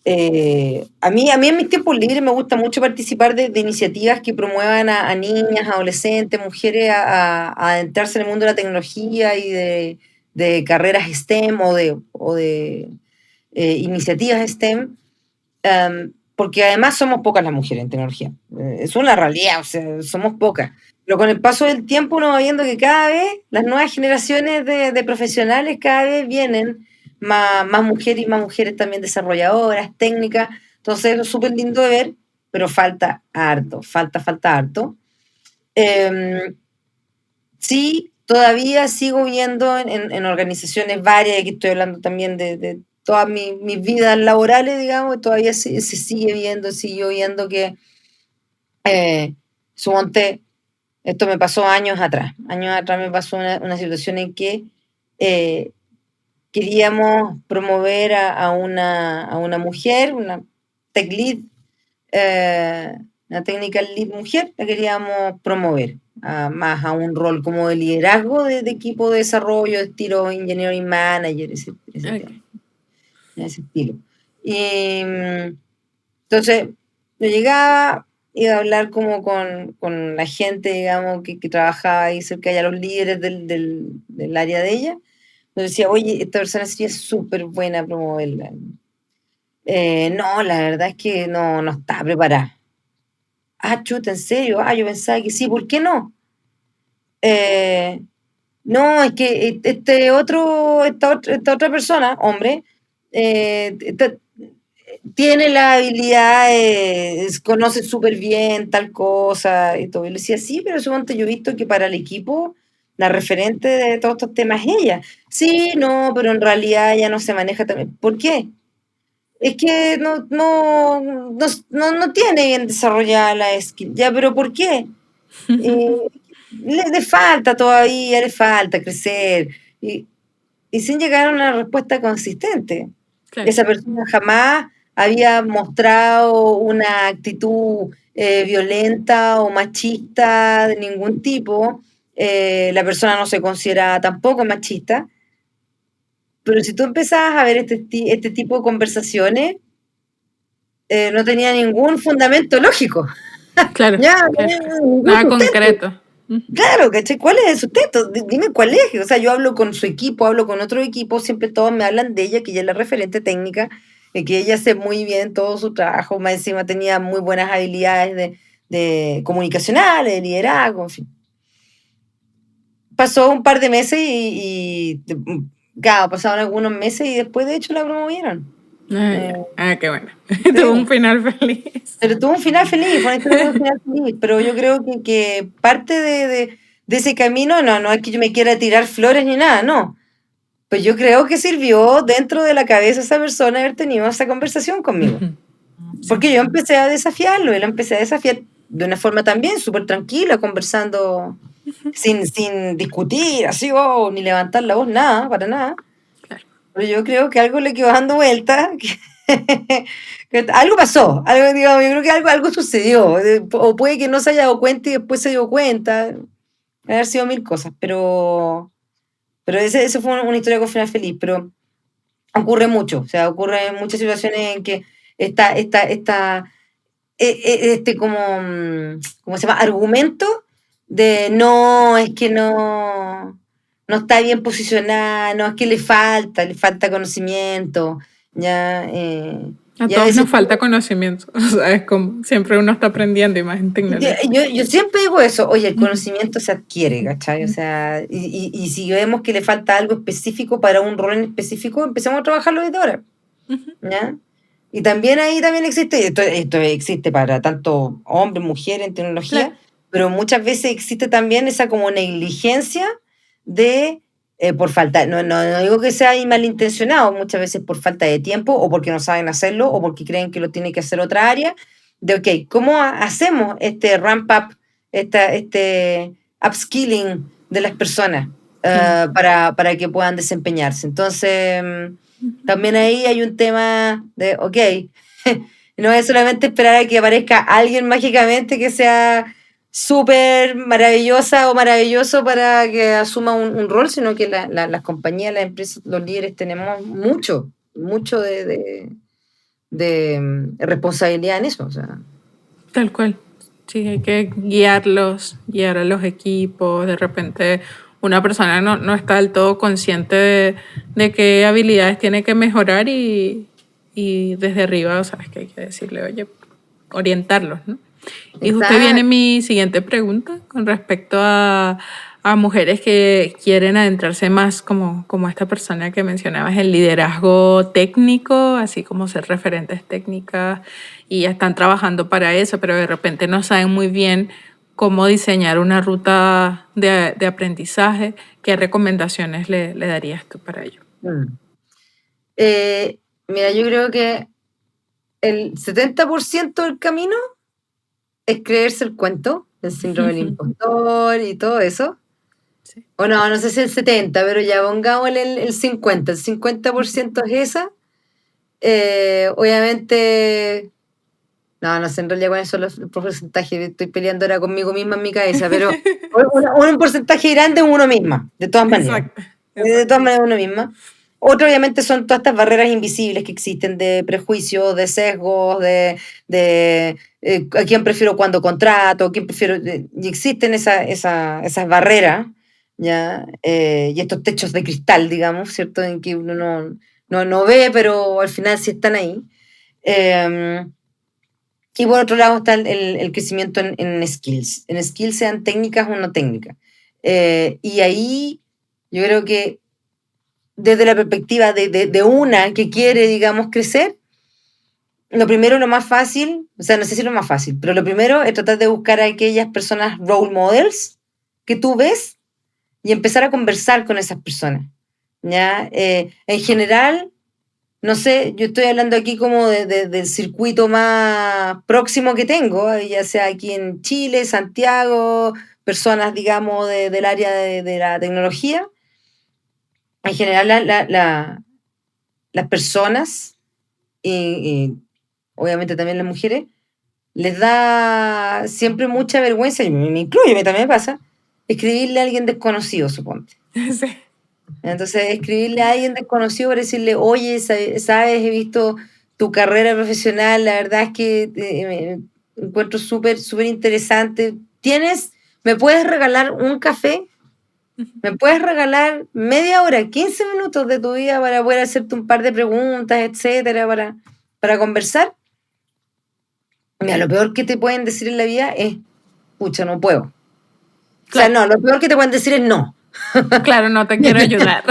a mí en mis tiempos libres me gusta mucho participar de iniciativas que promuevan a niñas, adolescentes, mujeres a adentrarse en el mundo de la tecnología y de carreras STEM o de iniciativas STEM, porque además somos pocas las mujeres en tecnología. Es una realidad, o sea, somos pocas. Pero con el paso del tiempo uno va viendo que cada vez las nuevas generaciones de profesionales cada vez vienen más mujeres y más mujeres también desarrolladoras, técnicas. Entonces es súper lindo de ver, pero falta harto, falta harto. Sí, todavía sigo viendo en organizaciones varias, aquí estoy hablando también de todas mis vidas laborales, digamos, todavía se sigue viendo, sigo viendo que suponte, esto me pasó años atrás me pasó una situación en que queríamos promover a una mujer, una tech lead, una technical lead mujer, la queríamos promover más a un rol como de liderazgo de equipo de desarrollo, de estilo engineering manager, ese tema, ese estilo. Y entonces yo llegaba, iba a hablar como con la gente, digamos, que trabajaba ahí cerca, ya los líderes del área de ella. Entonces decía, oye, esta persona sería súper buena promoverla. No, la verdad es que no está preparada. Ah, chuta, ¿en serio? Ah, yo pensaba que sí, ¿por qué no? No, es que esta otra persona, hombre, tiene la habilidad, conoce súper bien tal cosa y todo. Y le decía, sí, pero suponte yo he visto que para el equipo la referente de todos estos temas es ella. Sí, no, pero en realidad ella no se maneja también. ¿Por qué? Es que no tiene bien desarrollada la skill. Ya, pero ¿por qué? Eh, le falta todavía, le falta crecer. Y sin llegar a una respuesta consistente. Claro. Esa persona jamás había mostrado una actitud violenta o machista de ningún tipo. La persona no se considera tampoco machista. Pero si tú empezabas a ver este tipo de conversaciones, no tenía ningún fundamento lógico. Claro, Ya, claro. ningún Nada sustento. concreto. Claro, ¿cachai? ¿Cuál es el sustento? Dime cuál es. O sea, yo hablo con su equipo, hablo con otro equipo, siempre todos me hablan de ella, que ella es la referente técnica, que ella hace muy bien todo su trabajo, más encima tenía muy buenas habilidades de comunicacionales, de liderazgo, en fin. Pasó un par de meses claro, pasaron algunos meses y después de hecho la promovieron. Qué bueno. Tuvo un final feliz. Pero tuvo un final feliz, fue una historia con un final feliz, pero yo creo que parte de ese camino, no es que yo me quiera tirar flores ni nada, no. Pues yo creo que sirvió dentro de la cabeza de esa persona haber tenido esa conversación conmigo. Porque yo empecé a desafiarlo, y lo empecé a desafiar de una forma también súper tranquila, conversando sin discutir, así, ni levantar la voz, nada, para nada. Claro. Pero yo creo que algo le quedó dando vuelta, que algo pasó, digamos, yo creo que algo sucedió, o puede que no se haya dado cuenta y después se dio cuenta, haber sido mil cosas, pero ese fue una historia con final feliz, pero ocurre mucho, o sea, ocurre en muchas situaciones en que como, ¿cómo se llama? Argumento de no, es que no está bien posicionada, no, es que le falta conocimiento, ya. A Y a todos veces nos falta conocimiento. O sea, es como siempre uno está aprendiendo y más en tecnología. yo siempre digo eso, oye, el conocimiento se adquiere, ¿cachai? O sea, y si vemos que le falta algo específico para un rol en específico, empecemos a trabajarlo desde ahora, ¿ya? Y también ahí también existe, esto existe para tanto hombres, mujeres en tecnología, Claro. pero muchas veces existe también esa como negligencia de, por falta, no digo que sea ahí malintencionado, muchas veces por falta de tiempo o porque no saben hacerlo o porque creen que lo tiene que hacer otra área, de, ok, ¿cómo hacemos este ramp up, este upskilling de las personas para que puedan desempeñarse? Entonces, también ahí hay un tema de, ok, no es solamente esperar a que aparezca alguien mágicamente que sea súper maravillosa o maravilloso para que asuma un rol, sino que las compañías, las empresas, los líderes tenemos mucho de responsabilidad en eso. O sea. Tal cual. Sí, hay que guiar a los equipos. De repente una persona no está del todo consciente de qué habilidades tiene que mejorar y desde arriba, sabes que hay que decirle, oye, orientarlos, ¿no? Y justo viene Exacto. mi siguiente pregunta con respecto a mujeres que quieren adentrarse más como esta persona que mencionabas, el liderazgo técnico, así como ser referentes técnicas y ya están trabajando para eso, pero de repente no saben muy bien cómo diseñar una ruta de aprendizaje. ¿Qué recomendaciones le darías tú para ello? Mira, yo creo que el 70% del camino es creerse el cuento, el síndrome del impostor y todo eso. Sí. O no sé si el 70, pero ya pongámosle el 50. El 50% es esa. Obviamente, no sé en realidad cuáles son los porcentajes. Estoy peleando ahora conmigo misma en mi cabeza, pero un porcentaje grande es uno misma, de todas maneras. Exacto, De todas exacto. maneras, uno misma. Otro, obviamente, son todas estas barreras invisibles que existen de prejuicios, de sesgos, de a quién prefiero cuando contrato, a quién prefiero. Y existen esas barreras, ¿ya? Y estos techos de cristal, digamos, ¿cierto? En que uno no ve, pero al final sí están ahí. Eh, y por otro lado está el crecimiento en skills. En skills, sean técnicas o no técnicas. Y ahí yo creo que desde la perspectiva de una que quiere, digamos, crecer, lo primero, lo más fácil, o sea, no sé si lo más fácil, pero lo primero es tratar de buscar a aquellas personas role models que tú ves y empezar a conversar con esas personas. ¿Ya? En general, no sé, yo estoy hablando aquí como del circuito más próximo que tengo, ya sea aquí en Chile, Santiago, personas, digamos, del área de la tecnología. En general, las personas y obviamente también las mujeres, les da siempre mucha vergüenza, y me incluye, a mí también me pasa, escribirle a alguien desconocido, suponte. Sí. Entonces, escribirle a alguien desconocido para decirle, oye, sabes, he visto tu carrera profesional, la verdad es que me encuentro súper interesante. ¿Me puedes regalar un café? ¿Me puedes regalar media hora, 15 minutos de tu vida para poder hacerte un par de preguntas, etcétera, para conversar? Mira, lo peor que te pueden decir en la vida es, pucha, no puedo. O sea, Claro, no, lo peor que te pueden decir es no. claro, no te quiero ayudar.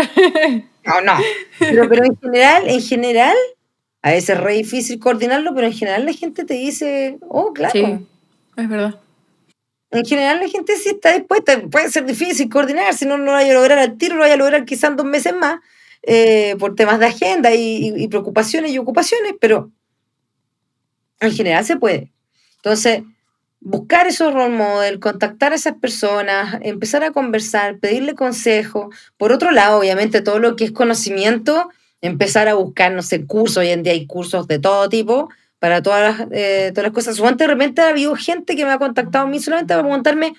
No. Pero en general, a veces es re difícil coordinarlo, pero en general la gente te dice, oh, claro. Sí, es verdad. En general la gente sí está dispuesta, puede ser difícil coordinar, si no lo vaya a lograr al tiro, lo vaya a lograr quizás en 2 meses más, por temas de agenda y preocupaciones y ocupaciones, pero en general se puede. Entonces, buscar esos role models, contactar a esas personas, empezar a conversar, pedirle consejo. Por otro lado, obviamente, todo lo que es conocimiento, empezar a buscar, no sé, cursos. Hoy en día hay cursos de todo tipo para todas las cosas. De repente ha habido gente que me ha contactado a mí solamente para preguntarme,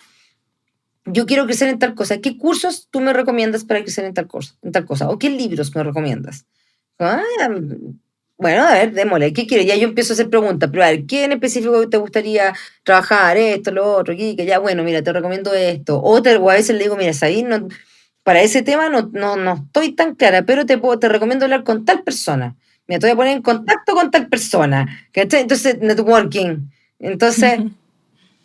yo quiero crecer en tal cosa, ¿qué cursos tú me recomiendas para crecer en tal cosa? ¿O qué libros me recomiendas? Ah, bueno, a ver, démosle, ¿qué quieres? Ya yo empiezo a hacer preguntas, pero a ver, ¿qué en específico te gustaría trabajar? Esto, lo otro, aquí, que ya, bueno, mira, te recomiendo esto. O a veces le digo, mira, ahí no, para ese tema no estoy tan clara, pero te recomiendo hablar con tal persona. Mira, te voy a poner en contacto con tal persona. ¿Cachai? Entonces, networking. Entonces,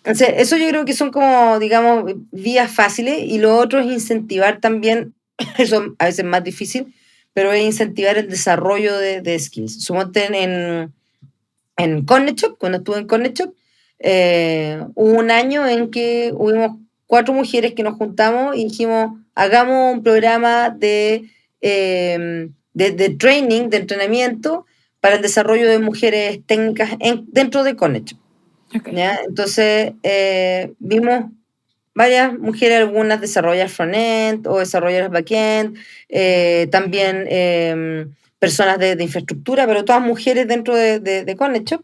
eso yo creo que son como, digamos, vías fáciles, y lo otro es incentivar también, eso a veces es más difícil, pero es incentivar el desarrollo de skills. Suponte en ConnectShop, cuando estuve en ConnectShop, hubo un año en que hubimos 4 mujeres que nos juntamos y dijimos, hagamos un programa de training, de entrenamiento para el desarrollo de mujeres técnicas dentro de ConnectShop. Okay. ¿Ya? Entonces, vimos varias mujeres, algunas desarrolladoras front-end o desarrolladoras back-end, también personas de infraestructura, pero todas mujeres dentro de ConnectShop.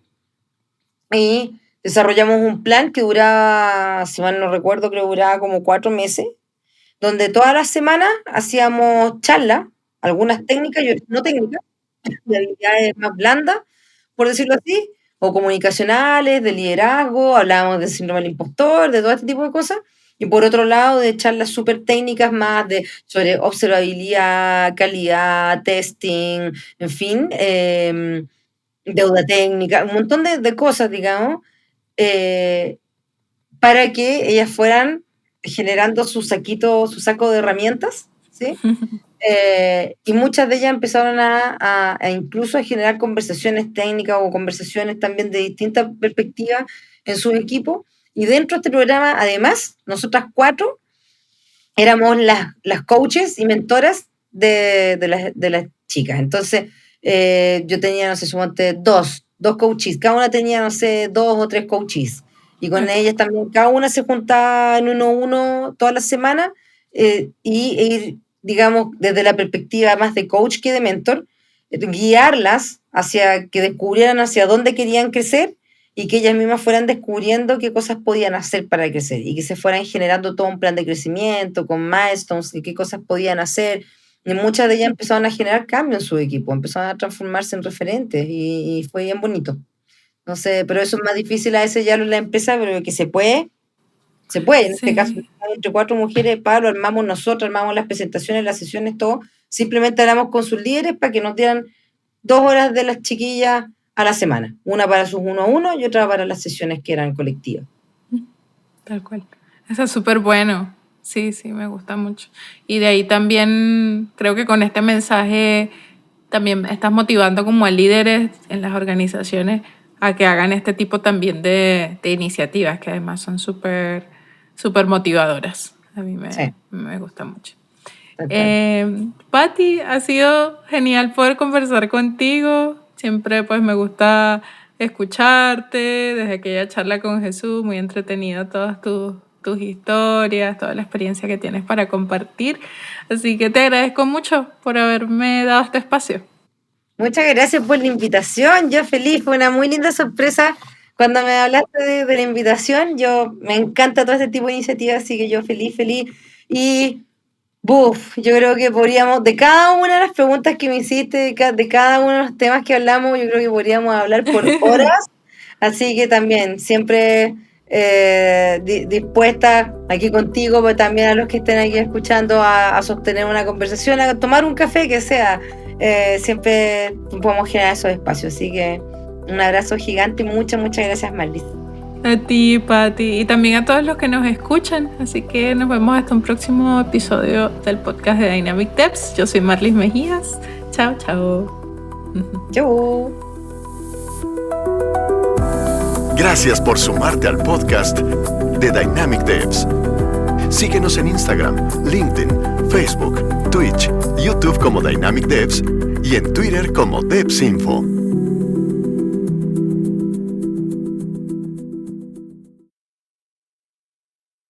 Y desarrollamos un plan que duraba, si mal no recuerdo, creo que duraba como 4 meses, donde todas las semanas hacíamos charlas, algunas técnicas y otras no técnicas, de habilidades más blandas, por decirlo así, o comunicacionales, de liderazgo, hablábamos del síndrome del impostor, de todo este tipo de cosas, y por otro lado, de charlas súper técnicas más sobre observabilidad, calidad, testing, en fin, deuda técnica, un montón de cosas, digamos, para que ellas fueran generando su saco de herramientas, ¿sí? Y muchas de ellas empezaron a incluso a generar conversaciones técnicas o conversaciones también de distintas perspectivas en sus equipos. Y dentro de este programa, además, nosotras 4 éramos las coaches y mentoras de las chicas. Entonces, yo tenía, no sé, suponte dos coaches. Cada una tenía, no sé, 2 o 3 coaches. Y con ellas también, cada una se juntaba en 1-1 todas las semanas y ir, digamos, desde la perspectiva más de coach que de mentor, guiarlas hacia que descubrieran hacia dónde querían crecer y que ellas mismas fueran descubriendo qué cosas podían hacer para crecer y que se fueran generando todo un plan de crecimiento con milestones y qué cosas podían hacer. Y muchas de ellas empezaron a generar cambio en su equipo, empezaron a transformarse en referentes y fue bien bonito. No sé, pero eso es más difícil a veces ya en la empresa, pero que se puede. En este caso, entre 4 mujeres, lo armamos nosotros, armamos las presentaciones, las sesiones, todo. Simplemente hablamos con sus líderes para que nos dieran 2 horas de las chiquillas a la semana. Una para sus 1-1 y otra para las sesiones que eran colectivas. Tal cual. Eso es súper bueno. Sí, me gusta mucho. Y de ahí también creo que con este mensaje también estás motivando como a líderes en las organizaciones a que hagan este tipo también de iniciativas que además son súper motivadoras. A mí me gusta mucho. Pati, ha sido genial poder conversar contigo. Siempre pues me gusta escucharte desde aquella charla con Jesús, muy entretenido todas tus historias, toda la experiencia que tienes para compartir. Así que te agradezco mucho por haberme dado este espacio. Muchas gracias por la invitación. Yo feliz, fue una muy linda sorpresa cuando me hablaste de la invitación. Me encanta todo este tipo de iniciativas, así que yo feliz. Y yo creo que podríamos, de cada una de las preguntas que me hiciste, de cada uno de los temas que hablamos, yo creo que podríamos hablar por horas. Así que también siempre dispuesta aquí contigo, pero también a los que estén aquí escuchando a sostener una conversación, a tomar un café, que sea. Siempre podemos generar esos espacios. Así que un abrazo gigante y muchas gracias, Marlis. A ti, Pati, y también a todos los que nos escuchan. Así que nos vemos hasta un próximo episodio del podcast de Dynamic Devs. Yo soy Marlis Mejías. Chao. Chau. Gracias por sumarte al podcast de Dynamic Devs. Síguenos en Instagram, LinkedIn, Facebook, Twitch, YouTube como Dynamic Devs y en Twitter como DevsInfo.